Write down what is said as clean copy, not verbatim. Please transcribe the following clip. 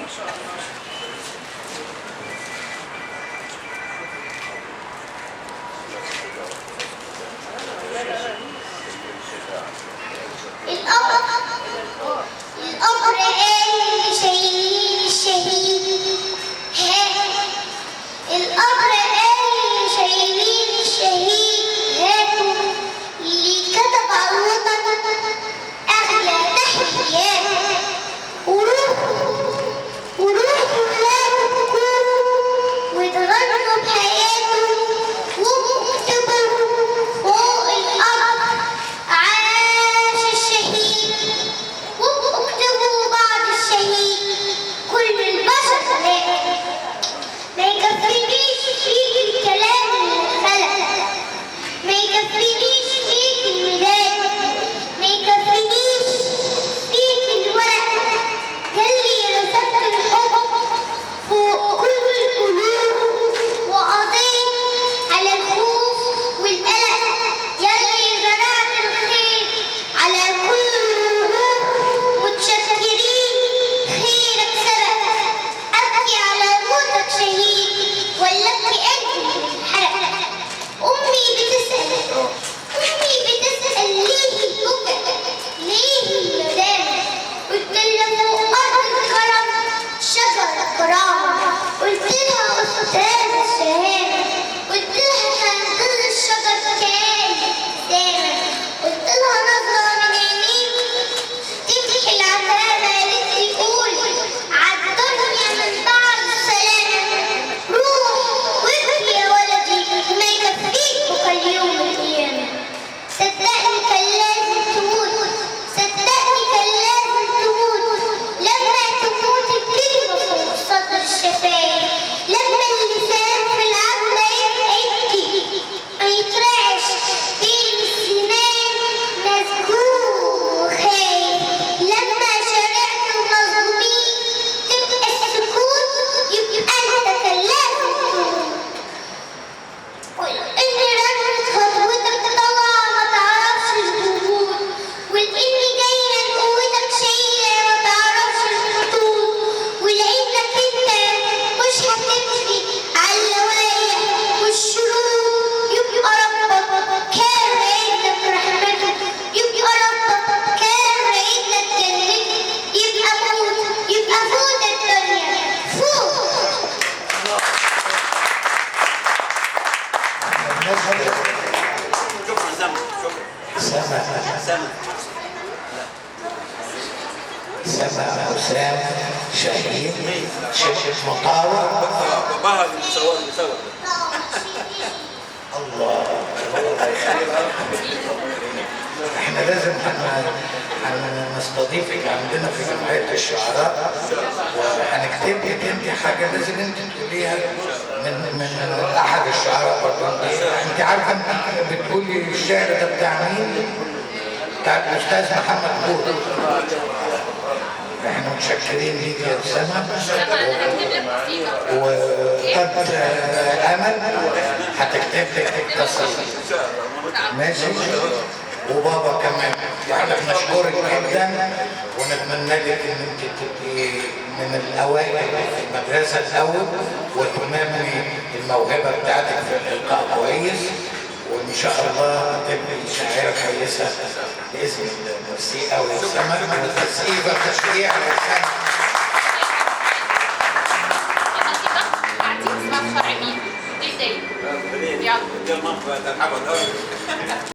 الأمر قال شايلين الشهيد، الأمر قال شايلين الشهيد، هاتوا اللي كتب على الوطن أغلى تحيات، وروحوا ولادكم واتغنوا بحياتهم، واكتبوا فوق الأرض عاش الشهيد، واكتبوا بعد الشهيد كل البشر مات. ما يكفينيش فيك الكلام اللي خلق، ما يكفينيش فيك الميلاد، ما يكفينيش فيك الورق، جالي رسالة الحب فوق كل القلوب، وقضيت على الخوف والقلق، ياللي زرعت الخير على كل الوجوه، متشكرين خيرك سبق، أبكي على موتك شهيد ولا أبكي قلبي اتحرق. أمي بتسأل ليه البكا، ليه الندامة، قلت لها فوق أرض الكرم شجر كرامة، قلت لها أستاذ الشهامة، قلت لها كان ظل الشجر كان ابتسامة، قلت لها نظرة من عينيك تمحي العتامة، قالت لي قولي عالدنيا من بعد السلامة، روح وابكي يا ولدي ما يكفيك بكا اليوم القيامة. صدقني كان لازم تموت، صدقني كان لازم تموت، لما تموت الكلمة فوق سطر الشفايف، لما اللسان في العتمة يبكي يترعش بين السنان مسجون وخايف، لما شارعت المظلومين تبقى السكوت، يبقى انت كان لازم تموت. وإني رنت خطوتك طالعة ما تعرفش الجهود، وإني جاية لقوتك شايلة ما تعرفش الخطوط، ولأنك أنت مش هتمشي على اللوايح والشروط، يبقى ربك كان رايدلك رحمته، يبقى ربك كان رايدلك جنته، يبقى فوت الدنيا فوت. شكرا سما حسام شهيد شبه مطاوع. باباها المسوق الله احنا لازم نستضيفك عندنا في جمعية الشعراء، وهنكتب لك انت حاجة لازم انت تقوليها من احد الشعراء برضه. انت عارفة انت بتقولي الشعر ده بتاع مين؟ بتاع الاستاذ محمد بوط. احنا متشكرين ليك يا سما، وقد امل هتكتب لك قصيدة ماشي، وبابا كمان. واحنا بنشكرك جدا ونتمنى لك ان انت تبقي من الاوائل في المدرسه الاول، وتنمي الموهبه بتاعتك في الالقاء كويس، وان شاء الله تبقي شاعره كويسه باذن الله. ميرسي قوي يا سما، وتسقيفه تشجيع يا سما. يلا